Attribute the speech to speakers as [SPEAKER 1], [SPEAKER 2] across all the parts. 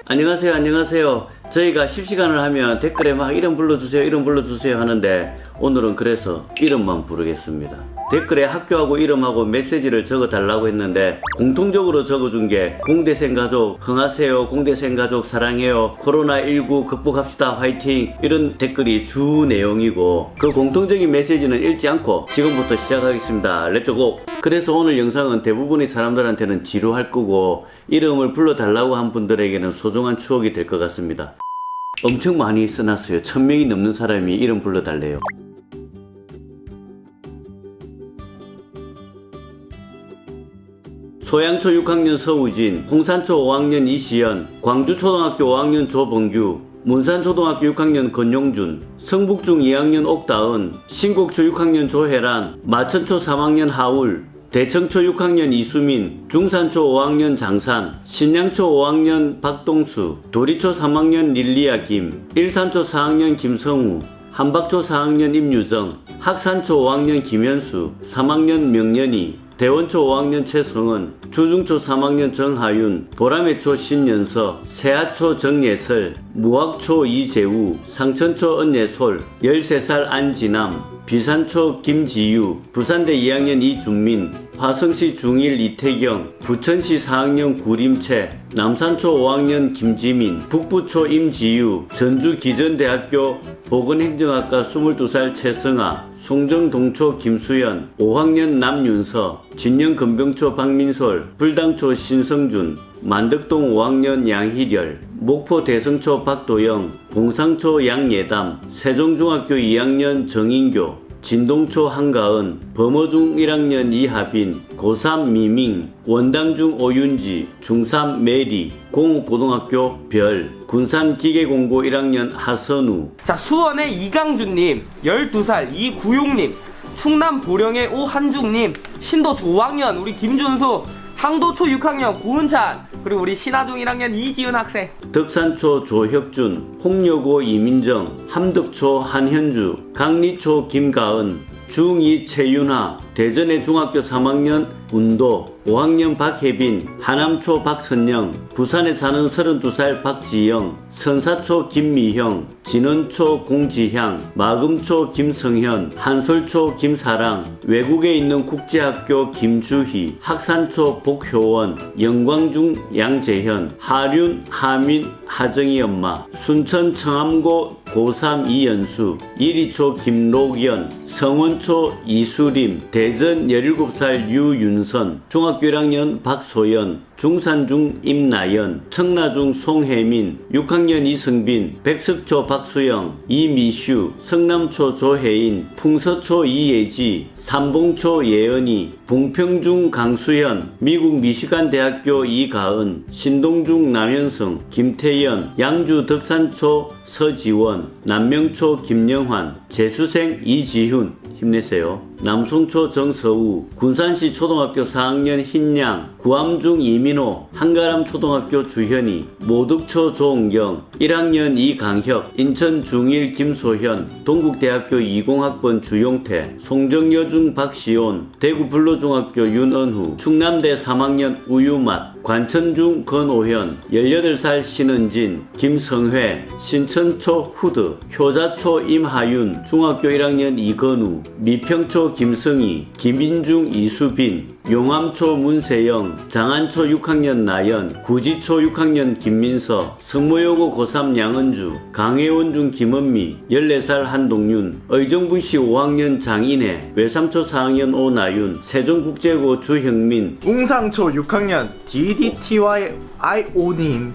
[SPEAKER 1] 안녕하세요. 저희가 실시간을 하면 댓글에 막 이름 불러주세요 하는데 오늘은 그래서 이름만 부르겠습니다. 댓글에 학교하고 이름하고 메시지를 적어달라고 했는데 공통적으로 적어준 게 공대생 가족 흥하세요, 공대생 가족 사랑해요, 코로나19 극복합시다 화이팅, 이런 댓글이 주 내용이고, 그 공통적인 메시지는 읽지 않고 지금부터 시작하겠습니다. 렛츠고! 그래서 오늘 영상은 대부분의 사람들한테는 지루할 거고 이름을 불러달라고 한 분들에게는 소중한 추억이 될 것 같습니다. 엄청 많이 써놨어요. 1000명이 넘는 사람이 이름 불러달래요. 소양초 6학년 서우진, 홍산초 5학년 이시연, 광주초등학교 5학년 조범규, 문산초등학교 6학년 건용준, 성북중 2학년 옥다은, 신곡초 6학년 조혜란, 마천초 3학년 하울, 대청초 6학년 이수민, 중산초 5학년 장산, 신양초 5학년 박동수, 도리초 3학년 릴리아 김, 일산초 4학년 김성우, 한박초 4학년 임유정, 학산초 5학년 김현수, 3학년 명연희, 대원초 5학년 최성은, 주중초 3학년 정하윤, 보라매초 신연서, 세하초 정예설, 무학초 이재우, 상천초 언예솔, 13살 안진남, 비산초 김지유, 부산대 2학년 이준민, 화성시 중1 이태경, 부천시 4학년 구림채, 남산초 5학년 김지민, 북부초 임지유, 전주기전대학교 보건행정학과 22살 최승아, 송정동초 김수연, 5학년 남윤서, 진영건병초 박민솔, 불당초 신성준, 만덕동 5학년 양희렬, 목포 대성초 박도영, 봉상초 양예담, 세종중학교 2학년 정인교, 진동초 한가은, 범어중 1학년 이하빈, 고3 미밍, 원당중 오윤지, 중3 메리, 공욱고등학교 별, 군산기계공고 1학년 하선우.
[SPEAKER 2] 자, 수원의 이강준님, 12살 이구용님, 충남 보령의 오한중님, 신도초 5학년 우리 김준수, 항도초 6학년 구은찬, 그리고 우리 신하중 1학년 이지은 학생,
[SPEAKER 1] 덕산초 조혁준, 홍여고 이민정, 함덕초 한현주, 강리초 김가은, 중2 최윤하, 대전의 중학교 3학년 운도, 5학년 박혜빈, 하남초 박선영, 부산에 사는 32살 박지영, 선사초 김미형, 진원초 공지향, 마금초 김성현, 한솔초 김사랑, 외국에 있는 국제학교 김주희, 학산초 복효원, 영광중 양재현, 하륜 하민 하정희 엄마, 순천 청암고 고3 이연수, 이리초 김록연, 성원초 이수림, 대전 17살 유윤선, 중학교 1학년 박소연, 중산중 임나연, 청라중 송혜민, 6학년 이승빈, 백석초 박수영, 이미슈, 성남초 조혜인, 풍서초 이예지, 삼봉초 예은이, 봉평중 강수현, 미국 미시간 대학교 이가은, 신동중 남현성, 김태연, 양주 덕산초 서지원, 남명초 김영환, 재수생 이지훈, 힘내세요. 남송초 정서우, 군산시 초등학교 4학년 흰양, 구암중 이민호, 한가람 초등학교 주현이, 모득초 조은경, 1학년 이강혁, 인천 중1 김소현, 동국대학교 20학번 주용태, 송정여중 박시온, 대구 불로중학교 윤은후, 충남대 3학년 우유맛, 관천중 건오현, 18살 신은진, 김성회, 신천초 후드, 효자초 임하윤, 중학교 1학년 이건우, 미평초 김성희, 김인중 이수빈, 용암초 문세영, 장안초 6학년 나연, 구지초 6학년 김민서, 성모여고 고3 양은주, 강혜원중 김은미, 14살 한동윤, 의정부시 5학년 장인혜, 외삼초 4학년 오나윤, 세종국제고 주형민,
[SPEAKER 3] 웅상초 6학년 DDTYIO님,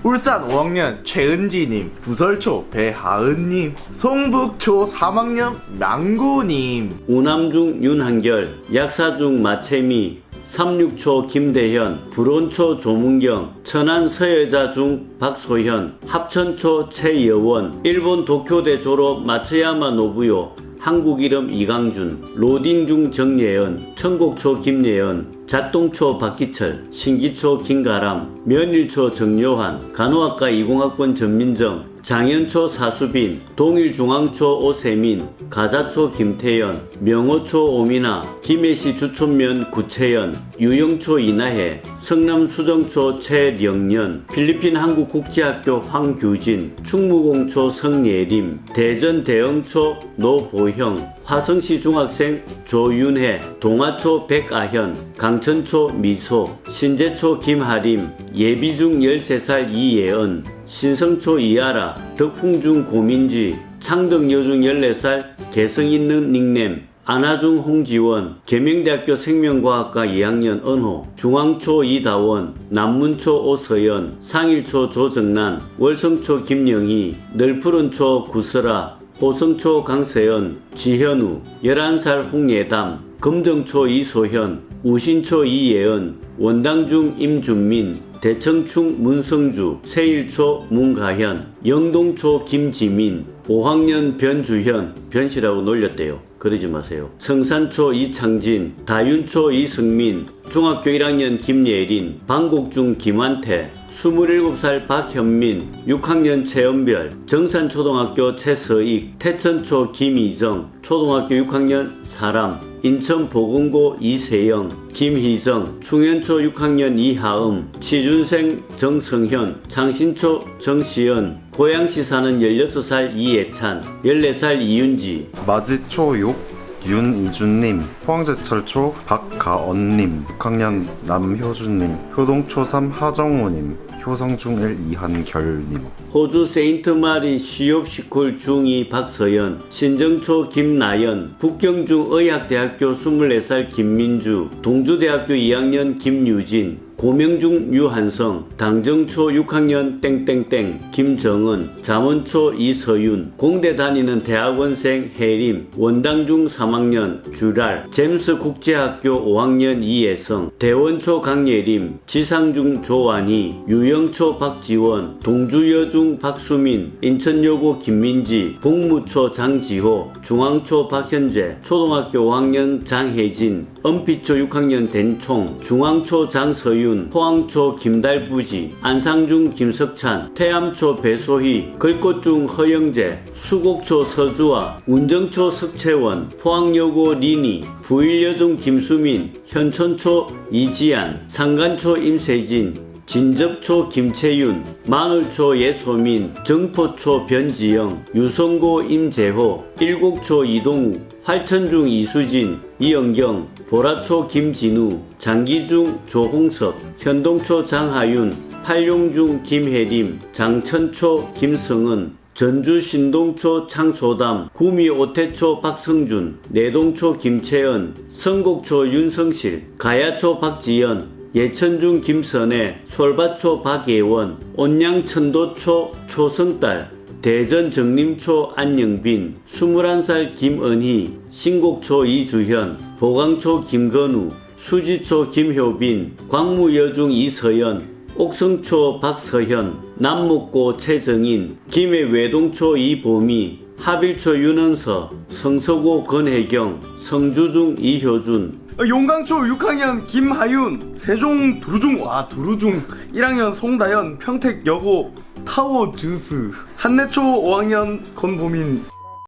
[SPEAKER 3] 울산 5학년 최은지님, 부설초 배하은님, 송북초 3학년 망고님,
[SPEAKER 1] 우남중 윤한결, 약사중 마채미, 36초 김대현, 불온초 조문경, 천안 서여자중 박소현, 합천초 최여원, 일본 도쿄대 졸업 마츠야마 노부요, 한국 이름 이강준, 로딩중 정예은, 천곡초 김예은, 작동초 박기철, 신기초 김가람, 면일초 정요한, 간호학과 20학번 전민정, 장현초 사수빈, 동일중앙초 오세민, 가자초 김태연, 명호초 오민아, 김해시 주촌면 구채연, 유영초 이나혜, 성남수정초 최령년, 필리핀 한국국제학교 황규진, 충무공초 성예림, 대전 대흥초 노보형, 화성시 중학생 조윤혜, 동아초 백아현, 강천초 미소, 신제초 김하림, 예비중 13살 이예은, 신성초 이하라, 덕풍중 고민지, 창덕여중 14살 개성있는 닉네임 안하중 홍지원, 계명대학교 생명과학과 2학년 은호, 중앙초 이다원, 남문초 오서연, 상일초 조정란, 월성초 김영희, 널푸른초 구설아, 호성초 강세연, 지현우, 11살 홍예담, 금정초 이소현, 우신초 이예은, 원당중 임준민, 대청충 문성주, 세일초 문가현, 영동초 김지민, 5학년 변주현, 변씨라고 놀렸대요. 그러지 마세요. 성산초 이창진, 다윤초 이승민, 중학교 1학년 김예린, 방곡중 김환태, 27살 박현민, 6학년 최은별, 정산초등학교 최서익, 태천초 김희정, 초등학교 6학년 사람, 인천보건고 이세영, 김희정, 충현초 6학년 이하음, 취준생 정성현, 창신초 정시연, 고양시 사는 16살 이예찬, 14살 이윤지,
[SPEAKER 4] 마지초 6 윤이준님, 포항제철초 박가언님, 6학년 남효준님, 효동초 3 하정우님, 효성중 1 이한결님.
[SPEAKER 1] 호주 세인트마리 시옵시콜 중2 박서연, 신정초 김나연, 북경중 의학대학교 24살 김민주, 동주대학교 2학년 김유진, 고명중 유한성, 당정초 6학년 땡땡땡 김정은, 잠원초 이서윤, 공대 다니는 대학원생 혜림, 원당중 3학년 주랄, 잼스국제학교 5학년 이예성, 대원초 강예림, 지상중 조완희, 유영초 박지원, 동주여중 박수민, 인천여고 김민지, 복무초 장지호, 중앙초 박현재, 초등학교 5학년 장혜진, 은피초 6학년 댄총, 중앙초 장서윤, 포항초 김달부지, 안상중 김석찬, 태암초 배소희, 걸꽃중 허영재, 수곡초 서주아, 운정초 석채원, 포항여고 리니, 부일여중 김수민, 현천초 이지안, 상간초 임세진, 진접초 김채윤, 마늘초 예소민, 정포초 변지영, 유성고 임재호, 일곡초 이동우, 활천중 이수진, 이영경, 보라초 김진우, 장기중 조홍석, 현동초 장하윤, 팔룡중 김혜림, 장천초 김성은, 전주 신동초 창소담, 구미 오태초 박성준, 내동초 김채연, 성곡초 윤성실, 가야초 박지연, 예천중 김선혜, 솔밭초 박예원, 온양천도초 초성딸, 대전 정림초 안영빈, 21살 김은희, 신곡초 이주현, 보강초 김건우, 수지초 김효빈, 광무여중 이서연, 옥성초 박서현, 남목고 최정인, 김해 외동초 이보미, 하빌초 윤은서, 성서고 건혜경, 성주중 이효준,
[SPEAKER 3] 용강초 6학년 김하윤, 세종 두루중 1학년 송다연, 평택여고 타워 주스, 한내초 5학년 권보민,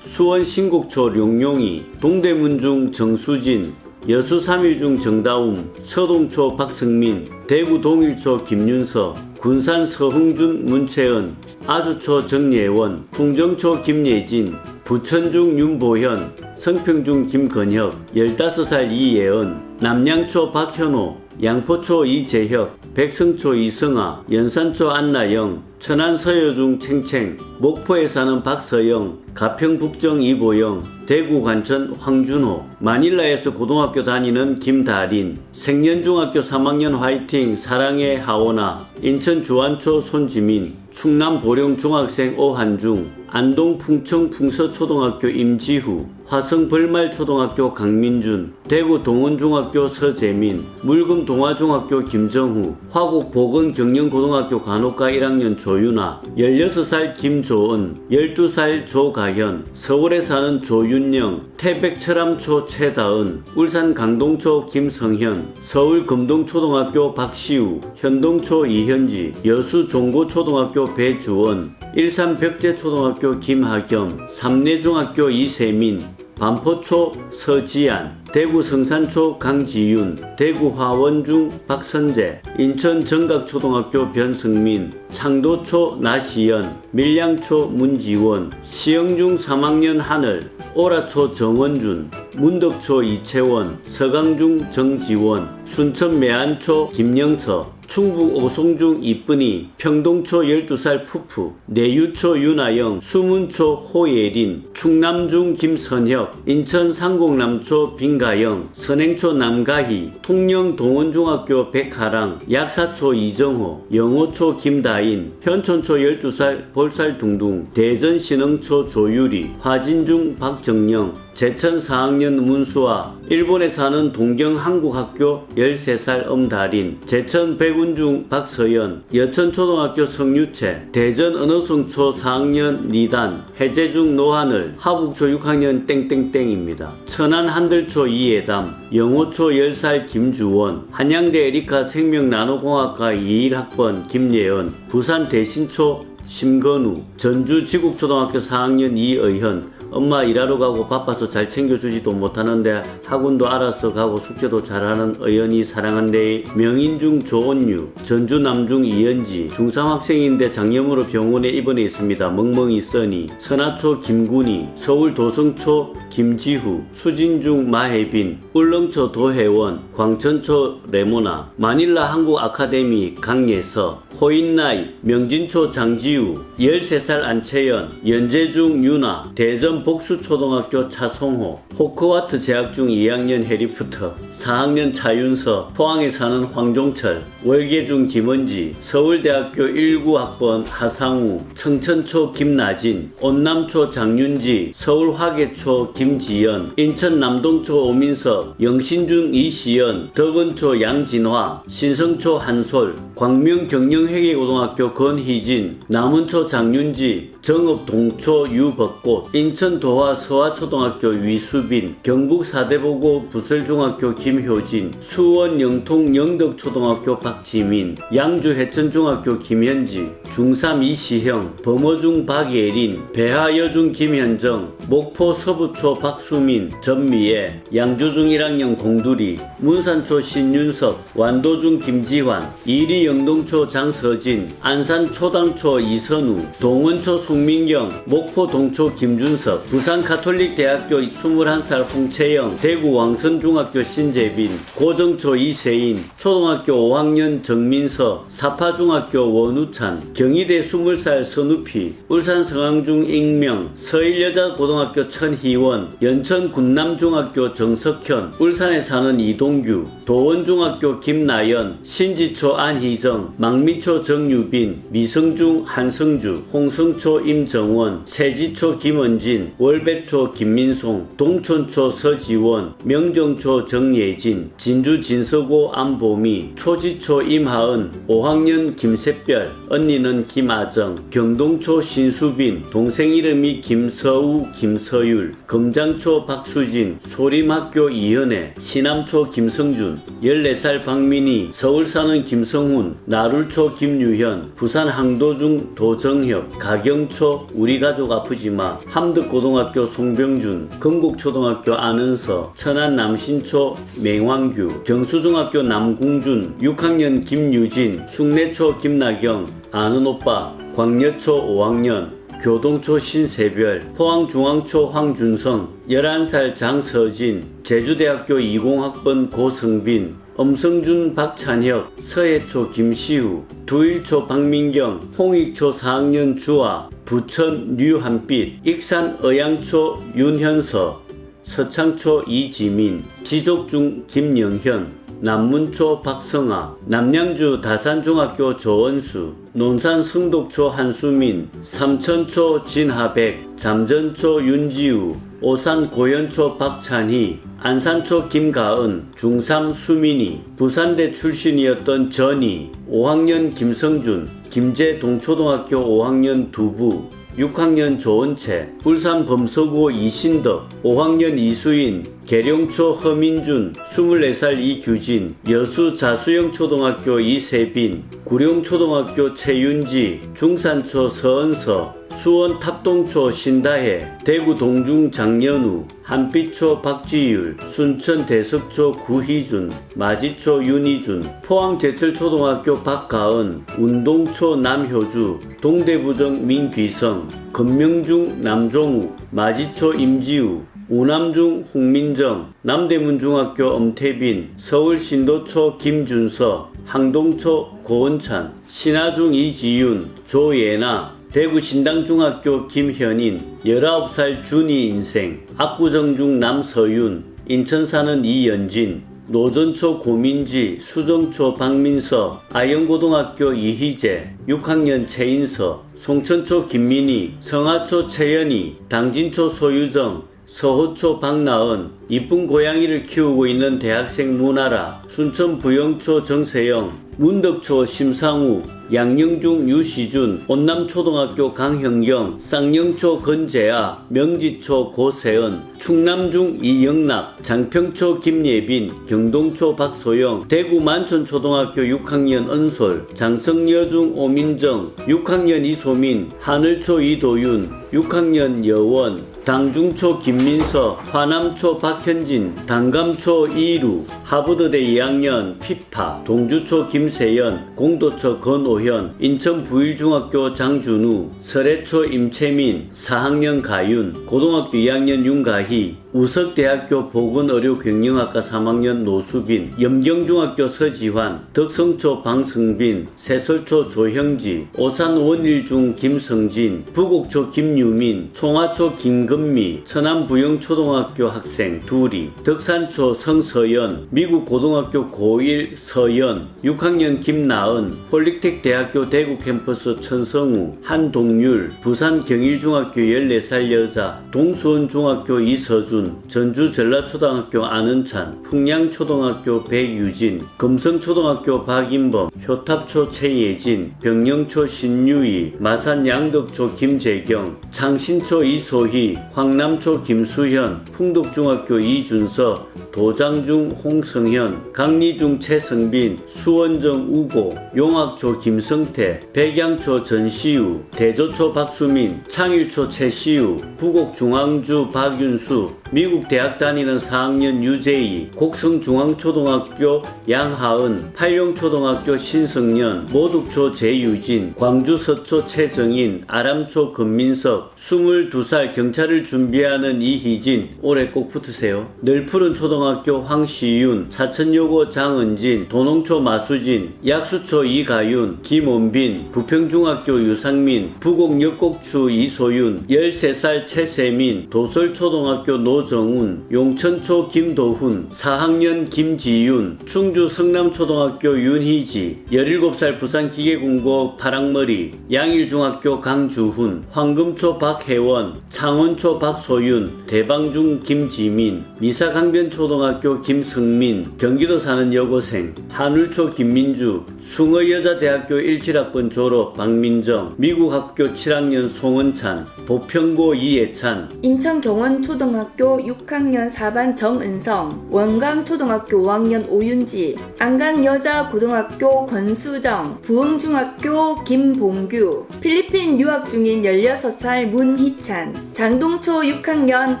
[SPEAKER 1] 수원 신곡초 룡룡이, 동대문중 정수진, 여수 3일중 정다움, 서동초 박승민, 대구 동일초 김윤서, 군산 서흥준 문채은, 아주초 정예원, 풍정초 김예진, 부천중 윤보현, 성평중 김건혁, 15살 이예은, 남양초 박현호, 양포초 이재혁, 백성초 이성아, 연산초 안나영, 천안 서여중 챙챙, 목포에 사는 박서영, 가평 북정 이보영, 대구 관천 황준호, 마닐라에서 고등학교 다니는 김다린, 생년중학교 3학년 화이팅 사랑의 하원아, 인천 주안초 손지민, 충남 보령 중학생 오한중, 안동 풍청 풍서초등학교 임지후, 화성 벌말초등학교 강민준, 대구 동원중학교 서재민, 물금 동화중학교 김정후, 화곡 보건경영고등학교 간호과 1학년 조윤아, 16살 김조은, 12살 조가현, 서울에 사는 조윤영, 태백 철암초 최다은, 울산 강동초 김성현, 서울 금동초등학교 박시우, 현동초 이현지, 여수 종고초등학교 배주원, 일산벽제초등학교 김하겸, 삼내중학교 이세민, 반포초 서지안, 대구 성산초 강지윤, 대구 화원중 박선재, 인천 정각초등학교 변승민, 창도초 나시연, 밀양초 문지원, 시영중 3학년 하늘, 오라초 정원준, 문덕초 이채원, 서강중 정지원, 순천 매안초 김영서, 충북 오송중 이쁜이, 평동초 12살 푸푸, 내유초 윤아영, 수문초 호예린, 충남중 김선혁, 인천 상곡남초 빈가영, 선행초 남가희, 통영 동원중학교 백하랑, 약사초 이정호, 영호초 김다인, 현촌초 12살 볼살둥둥, 대전신흥초 조유리, 화진중 박정영, 제천 4학년 문수아, 일본에 사는 동경 한국학교 13살 엄다린, 제천 백운중 박서연, 여천초등학교 성유채, 대전 은어성초 4학년 리단, 해제중 노하늘, 하북초 6학년 땡땡땡입니다. 천안 한들초 이예담, 영호초 10살 김주원, 한양대 에리카 생명나노공학과 21학번 김예은, 부산 대신초 심건우, 전주 지국초등학교 4학년 이의현, 엄마 일하러 가고 바빠서 잘 챙겨주지도 못하는데 학원도 알아서 가고 숙제도 잘하는 의연이 사랑한대. 명인중 조온유, 전주 남중 이연지, 중3 학생인데 장염으로 병원에 입원해 있습니다. 멍멍이 써니, 선화초 김군이, 서울 도성초 김지후, 수진중 마혜빈, 울릉초 도혜원, 광천초 레모나, 마닐라 한국 아카데미 강예서, 호인나이, 명진초 장지우, 13살 안채연, 연제중 유나, 대전 복수초등학교 차송호, 호크와트 재학 중 2학년 해리포터, 4학년 차윤서, 포항에 사는 황종철, 월계중 김원지, 서울대학교 19학번 하상우, 청천초 김나진, 온남초 장윤지, 서울화계초 김지연, 인천 남동초 오민석, 영신중 이시연, 덕은초 양진화, 신성초 한솔, 광명 경영회계고등학교 권희진, 남은초 장윤지, 정읍 동초 유벚꽃, 인천 도화 서화초등학교 위수빈, 경북 사대보고 부설중학교 김효진, 수원 영통 영덕초등학교 박지민, 양주 해천중학교 김현지, 중3 이시형, 범어중 박예린, 배하여중 김현정, 목포 서부초 박수민, 전미애, 양주중 1학년 공두리, 문산초 신윤석, 완도중 김지환, 이리 영동초 장서진, 안산 초당초 이선우, 동원초 송민경, 목포 동초 김준석, 부산 가톨릭대학교 21살 홍채영, 대구 왕선중학교 신재빈, 고정초 이세인, 초등학교 5학년 정민서, 사파중학교 원우찬, 경희대 20살 선우피, 울산 성황중 익명, 서일여자고등학교 천희원, 연천 군남중학교 정석현, 울산에 사는 이동규, 도원중학교 김나연, 신지초 안희정, 망미초 정유빈, 미성중 한성주, 홍성초 임정원, 세지초 김원진, 월배초 김민송, 동천초 서지원, 명정초 정예진, 진주 진서고 안보미, 초지초 임하은, 5학년 김샛별, 언니는 김아정, 경동초 신수빈, 동생 이름이 김서우 김서율, 금장초 박수진, 소림학교 이현애, 시남초 김성준, 14살 박민희, 서울 사는 김성훈, 나룰초 김유현, 부산 항도중 도정협, 가경초 우리가족 아프지마, 함덕고등학교 송병준, 건국초등학교 안은서, 천안 남신초 맹왕규, 경수중학교 남궁준, 6학년 김유진, 숭례초 김나경, 아는오빠, 광여초 5학년, 교동초 신세별, 포항중앙초 황준성, 11살 장서진, 제주대학교 20학번 고성빈, 엄성준 박찬혁, 서해초 김시우, 두일초 박민경, 홍익초 4학년 주아, 부천 류한빛, 익산 의양초 윤현서, 서창초 이지민, 지족중 김영현, 남문초 박성아, 남양주 다산중학교 조원수, 논산 성덕초 한수민, 삼천초 진하백, 잠전초 윤지우, 오산 고현초 박찬희, 안산초 김가은, 중3 수민이, 부산대 출신이었던 전희, 5학년 김성준, 김제 동초등학교 5학년 두부, 6학년 조은채, 울산 범서구 이신덕, 5학년 이수인, 계룡초 허민준, 24살 이규진, 여수 자수영초등학교 이세빈, 구룡초등학교 최윤지, 중산초 서은서, 수원 탑동초 신다혜, 대구 동중 장연우, 한빛초 박지율, 순천 대석초 구희준, 마지초 윤희준, 포항 제철초등학교 박가은, 운동초 남효주, 동대부정 민귀성, 금명중 남종우, 마지초 임지우, 우남중 홍민정, 남대문중학교 엄태빈, 서울신도초 김준서, 항동초 고은찬, 신하중 이지윤, 조예나, 대구 신당중학교 김현인, 19살 준이 인생, 압구정중 남서윤, 인천 사는 이연진, 노전초 고민지, 수정초 박민서, 아영고등학교 이희재, 6학년 최인서, 송천초 김민희, 성하초 최연희, 당진초 소유정, 서호초 박나은, 이쁜 고양이를 키우고 있는 대학생 문아라, 순천 부영초 정세영, 문덕초 심상우, 양영중 유시준, 온남초등학교 강형경, 쌍영초 건재아, 명지초 고세은, 충남중 이영락, 장평초 김예빈, 경동초 박소영, 대구 만천초등학교 6학년 은솔, 장성여중 오민정, 6학년 이소민, 하늘초 이도윤, 6학년 여원, 당중초 김민서, 화남초 박현진, 당감초 이루, 하버드대 2학년 피파, 동주초 김세연, 공도초 건오현, 인천 부일중학교 장준우, 설해초 임채민, 4학년 가윤, 고등학교 2학년 윤가희, 우석대학교 보건의료경영학과 3학년 노수빈, 염경중학교 서지환, 덕성초 방성빈, 세설초 조형지, 오산원일중 김성진, 부곡초 김유민, 송화초 김금미, 천안부영초등학교 학생 둘이, 덕산초 성서연, 미국고등학교 고1 서연, 6학년 김나은, 폴리텍대학교 대구 캠퍼스 천성우, 한동률, 부산경일중학교 14살 여자, 동수원중학교 이서준, 전주 전라초등학교 안은찬, 풍량초등학교 백유진, 금성초등학교 박인범, 효탑초 최예진, 병영초 신유희, 마산 양덕초 김재경, 창신초 이소희, 황남초 김수현, 풍덕중학교 이준서, 도장중 홍성현, 강리중 최성빈, 수원정 우고, 용학초 김성태, 백양초 전시우, 대조초 박수민, 창일초 최시우, 부곡중앙주 박윤수, 미국 대학 다니는 4학년 유재희, 곡성중앙초등학교 양하은, 팔룡초등학교 신성년, 모둑초 재유진, 광주서초 최정인, 아람초 금민석, 22살 경찰을 준비하는 이희진, 올해 꼭 붙으세요. 널푸른 초등학교 황시윤, 사천여고 장은진, 도농초 마수진, 약수초 이가윤, 김원빈, 부평중학교 유상민, 부곡역곡추 이소윤, 13살 최세민, 도설초등학교 노정훈, 용천초 김도훈, 4학년 김지윤, 충주 성남초등학교 윤희지, 17살 부산기계공고 파랑머리, 양일중학교 강주훈, 황금초 박혜원, 창원초 박소윤, 대방중 김지민, 미사강변초등학교 김성민, 경기도 사는 여고생, 한울초 김민주, 숭어여자대학교 17학번 졸업 박민정, 미국학교 7학년 송은찬, 보평고 이예찬,
[SPEAKER 5] 인천경원초등학교 6학년 4반 정은성, 원강초등학교 5학년 오윤지, 안강여자고등학교 권수정, 부흥중학교 김봉규, 필리핀 유학 중인 16살 문희찬, 장동초 6학년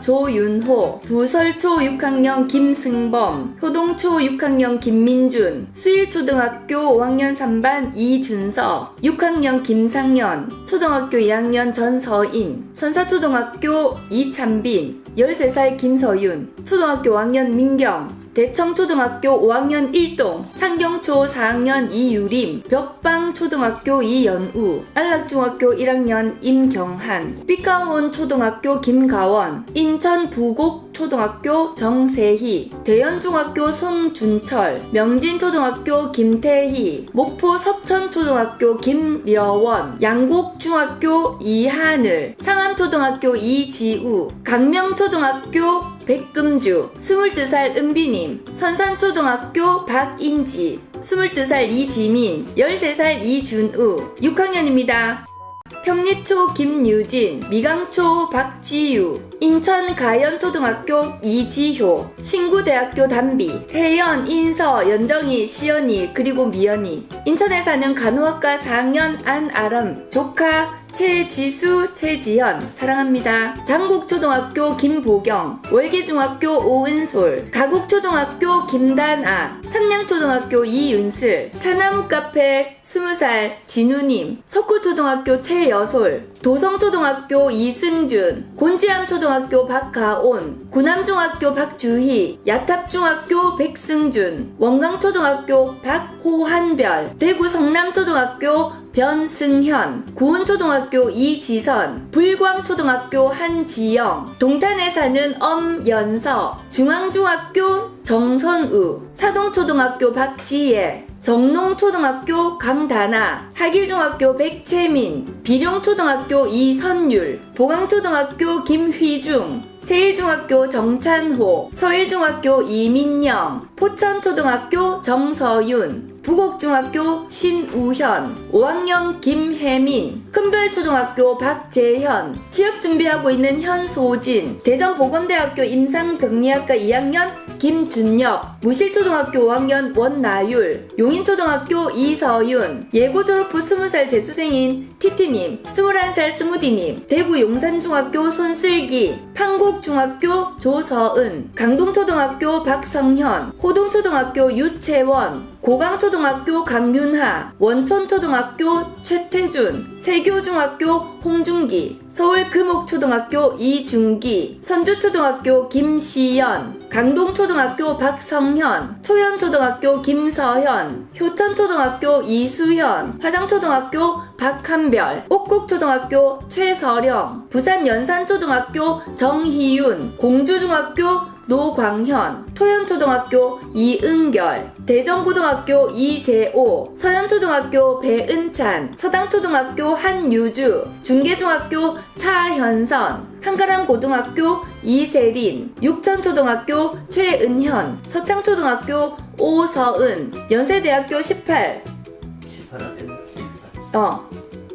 [SPEAKER 5] 조윤호, 부설초 6학년 김승범, 효동초 6학년 김민준, 수일초등학교 5학년 3반 이준서, 6학년 김상현, 초등학교 2학년 전서인, 선사초등학교 이찬빈, 13살 김서윤, 초등학교 5학년 민경, 대청초등학교 5학년 1동, 상경초 4학년 이유림, 벽방초등학교 이연우, 안락중학교 1학년 임경한, 삐까원초등학교 김가원, 인천부곡초등학교 정세희, 대연중학교 송준철, 명진초등학교 김태희, 목포 석천초등학교 김려원, 양곡중학교 이하늘, 상암초등학교 이지우, 강명초등학교 백금주, 22살 은비님, 선산초등학교 박인지, 22살 이지민, 13살 이준우, 6학년입니다. 평리초 김유진, 미강초 박지유, 인천 가연초등학교 이지효, 신구대학교 담비, 혜연, 인서, 연정이, 시연이, 그리고 미연이, 인천에 사는 간호학과 4학년 안아람, 조카 최지수, 최지현, 사랑합니다. 장곡초등학교 김보경, 월계중학교 오은솔, 가곡초등학교 김단아, 삼양초등학교 이윤슬, 차나무카페 20살 진우님, 석구초등학교 최여솔, 도성초등학교 이승준, 곤지암초등학교 박가온, 구남중학교 박주희, 야탑중학교 백승준, 원광초등학교 박호한별, 대구 성남초등학교 변승현, 구운초등학교 이지선, 불광초등학교 한지영, 동탄에 사는 엄연서, 중앙중학교 정선우, 사동초등학교 박지혜, 정농초등학교 강다나, 하길중학교 백채민, 비룡초등학교 이선율, 보강초등학교 김휘중, 세일중학교 정찬호, 서일중학교 이민영, 포천초등학교 정서윤, 부곡중학교 신우현, 5학년 김혜민, 큰별초등학교 박재현, 취업준비하고 있는 현소진, 대전보건대학교 임상병리학과 2학년 김준엽, 무실초등학교 5학년 원나율, 용인초등학교 이서윤, 예고 졸업 후 20살 재수생인 티티님, 21살 스무디님, 대구 용산중학교 손슬기, 판곡중학교 조서은, 강동초등학교 박성현, 호동초등학교 유채원, 고강초등학교 강윤하, 원촌초등학교 최태준, 세교중학교 홍준기, 서울금옥초등학교 이준기, 선주초등학교 김시연, 강동초등학교 박성현, 초연초등학교 김서현, 효천초등학교 이수현, 화장초등학교 박한별, 옥국초등학교 최서령, 부산연산초등학교 정희윤, 공주중학교 노광현, 토연초등학교 이은결, 대전고등학교 이재오, 서현초등학교 배은찬, 서당초등학교 한유주, 중계중학교 차현선, 한가람고등학교 이세린, 육천초등학교 최은현, 서창초등학교 오서은, 연세대학교 18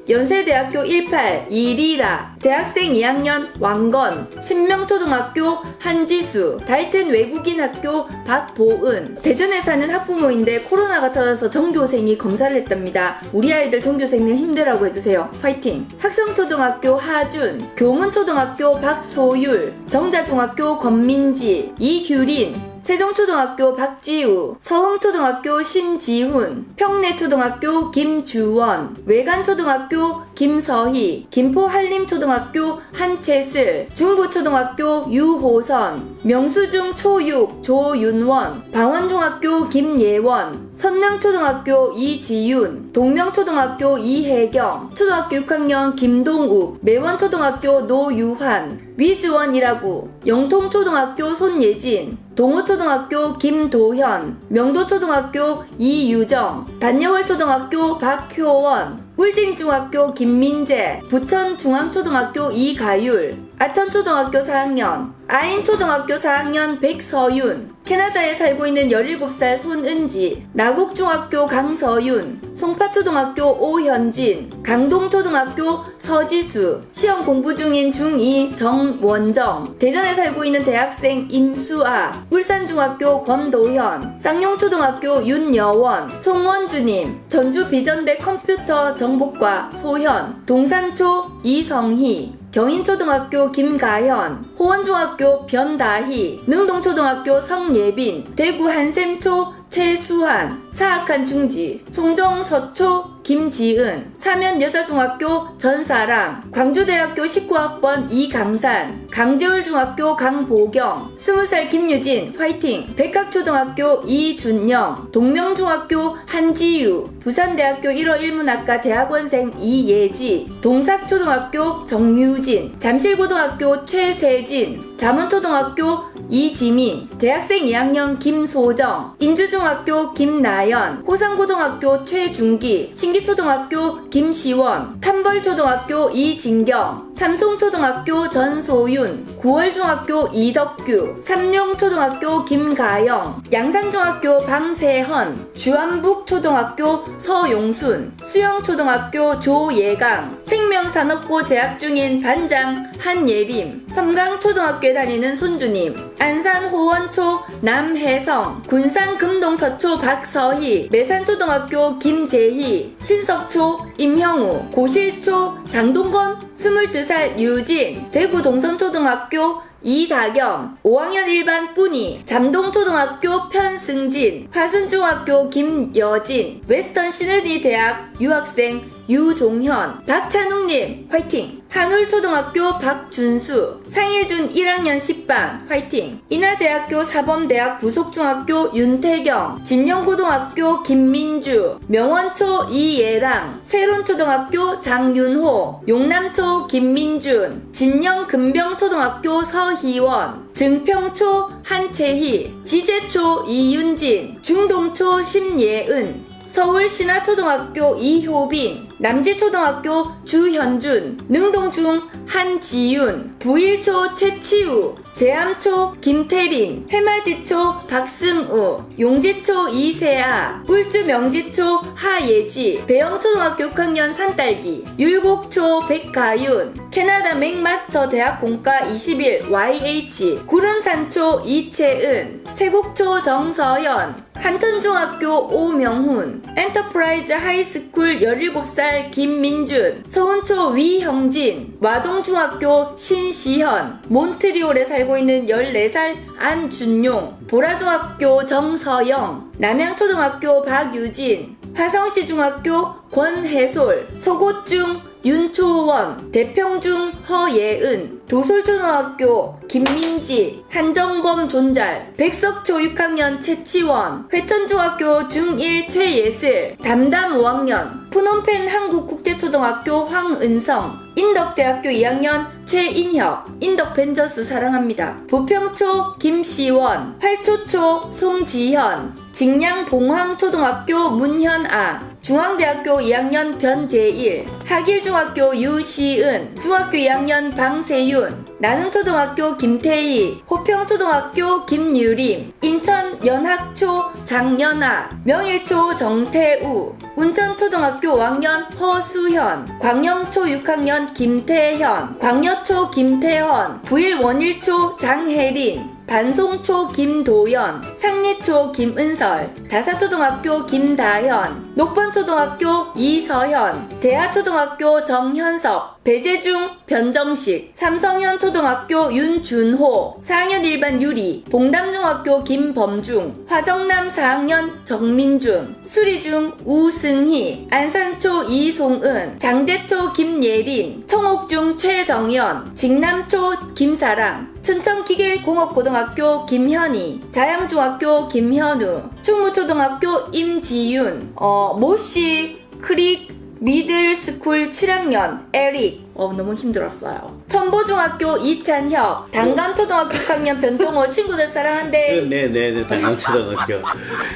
[SPEAKER 5] 연세대학교 18 이리라, 대학생 2학년 왕건, 신명초등학교 한지수, 달튼 외국인 학교 박보은. 대전에 사는 학부모인데 코로나가 터져서 전교생이 검사를 했답니다. 우리 아이들 전교생들 힘내라고 해주세요. 파이팅! 학성초등학교 하준, 교문초등학교 박소율, 정자중학교 권민지, 이규린, 세종초등학교 박지우, 서흥초등학교 신지훈, 평내초등학교 김주원, 외관초등학교 김서희, 김포한림초등학교 한채슬, 중부초등학교 유호선, 명수중 초6 조윤원, 방원중학교 김예원, 선릉초등학교 이지윤, 동명초등학교 이혜경, 초등학교 6학년 김동욱, 매원초등학교 노유환, 위즈원이라고, 영통초등학교 손예진, 동호초등학교 김도현, 명도초등학교 이유정, 단여월초등학교 박효원, 울진중학교 김민재, 부천중앙초등학교 이가율, 아천초등학교 4학년, 아인초등학교 4학년 백서윤, 캐나다에 살고 있는 17살 손은지, 나곡중학교 강서윤, 송파초등학교 오현진, 강동초등학교 서지수, 시험 공부 중인 중2 정원정, 대전에 살고 있는 대학생 임수아, 울산중학교 권도현, 쌍용초등학교 윤여원, 송원주님, 전주비전대 컴퓨터 정보과 소현, 동산초 이성희, 경인초등학교 김가현, 호원중학교 변다희, 능동초등학교 성예빈, 대구 한샘초 최수환, 사악한 중지, 송정서초 김지은, 사면여자중학교 전사랑, 광주대학교 19학번 이강산, 강재울중학교 강보경, 20살 김유진 화이팅, 백학초등학교 이준영, 동명중학교 한지유, 부산대학교 1월 1문학과 대학원생 이예지, 동삭초등학교 정유진, 잠실고등학교 최세진, 잠원초등학교 이지민, 대학생 2학년 김소정, 인주중학교 김나연, 호상고등학교 최준기, 신기초등학교 김시원, 탐벌초등학교 이진경, 삼송초등학교 전소윤, 9월중학교 이덕규, 삼룡초등학교 김가영, 양산중학교 방세헌, 주안북초등학교 서용순, 수영초등학교 조예강, 생명산업고 재학 중인 반장 한예림, 섬강초등학교에 다니는 손주님, 안산호원초 남혜성, 군산금동서초 박서희, 매산초등학교 김재희, 신석초 임형우, 고실초 장동건, 22살 유진, 대구 동선초등학교 이다겸, 5학년 1반 뿌니, 잠동초등학교 편승진, 화순중학교 김여진, 웨스턴 시드니 대학 유학생 유종현, 박찬욱님 화이팅! 한울초등학교 박준수, 상일준 1학년 10반 화이팅! 인하대학교 사범대학 부속중학교 윤태경, 진영고등학교 김민주, 명원초 이예랑, 세론초등학교 장윤호, 용남초 김민준, 진영금병초등학교 서희원, 증평초 한채희, 지제초 이윤진, 중동초 심예은, 서울신화초등학교 이효빈, 남지초등학교 주현준, 능동중 한지윤, 부일초 최치우, 제암초 김태린, 해마지초 박승우, 용지초 이세아, 꿀주명지초 하예지, 배영초등학교 6학년 산딸기, 율곡초 백가윤, 캐나다 맥마스터 대학공과 21 YH, 구름산초 이채은, 세곡초 정서연, 한천중학교 오명훈, 엔터프라이즈 하이스쿨 17살 김민준, 서운초 위형진, 와동중학교 신시현, 몬트리올에 살고 있는 14살 안준용, 보라중학교 정서영, 남양초등학교 박유진, 화성시중학교 권혜솔, 서고중 윤초원, 대평중 허예은, 도솔초등학교 김민지, 한정범 존잘, 백석초 6학년 최치원, 회천중학교 중1 최예슬, 담담 5학년, 푸놈펜 한국국제초등학교 황은성, 인덕대학교 2학년 최인혁, 인덕벤저스 사랑합니다. 부평초 김시원, 활초초 송지현, 직량봉황초등학교 문현아, 중앙대학교 2학년 변재일, 하길중학교 유시은, 중학교 2학년 방세윤, 나눔초등학교 김태희, 호평초등학교 김유림, 인천연학초 장연아, 명일초 정태우, 운천초등학교 5학년 허수현, 광영초 6학년 김태현, 광여초 김태헌, 부일원일초 장혜린, 반송초 김도연, 상리초 김은설, 다사초등학교 김다현, 녹번초등학교 이서현, 대하초등학교 정현석, 배재중 변정식, 삼성현초등학교 윤준호, 4학년 1반 유리, 봉담중학교 김범중, 화정남 4학년 정민준, 수리중 우승희, 안산초 이송은, 장제초 김예린, 청옥중 최정연, 직남초 김사랑, 춘천기계공업고등학교 김현희, 자양중학교 김현우, 충무초등학교 임지윤, 모씨 크릭 미들스쿨 7학년 에릭, 너무 힘들었어요. 천보중학교 이찬혁, 단감초등학교 6학년 변종호, 친구들 사랑한대.
[SPEAKER 1] 네네네, 당강초등학교.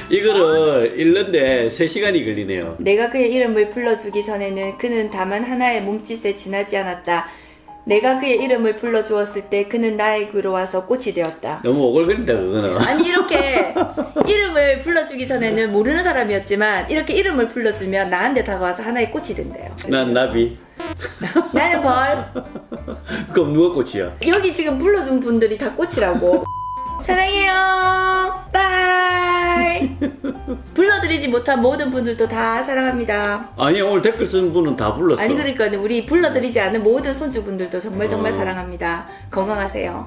[SPEAKER 1] 이거를 읽는데 3시간이 걸리네요.
[SPEAKER 5] 내가 그의 이름을 불러주기 전에는 그는 다만 하나의 몸짓에 지나지 않았다. 내가 그의 이름을 불러주었을 때 그는 나에게로 와서 꽃이 되었다.
[SPEAKER 1] 너무 오글거린다 그거는.
[SPEAKER 5] 아니 이렇게 이름을 불러주기 전에는 모르는 사람이었지만 이렇게 이름을 불러주면 나한테 다가와서 하나의 꽃이 된대요.
[SPEAKER 1] 난 나비.
[SPEAKER 5] 나는 벌.
[SPEAKER 1] 그럼 누가 꽃이야?
[SPEAKER 5] 여기 지금 불러준 분들이 다 꽃이라고. 사랑해요. 빠이. 불러드리지 못한 모든 분들도 다 사랑합니다.
[SPEAKER 1] 아니 오늘 댓글 쓴 분은 다 불렀어.
[SPEAKER 5] 아니 그러니까 우리 불러드리지 않은 모든 손주분들도 정말 사랑합니다. 건강하세요.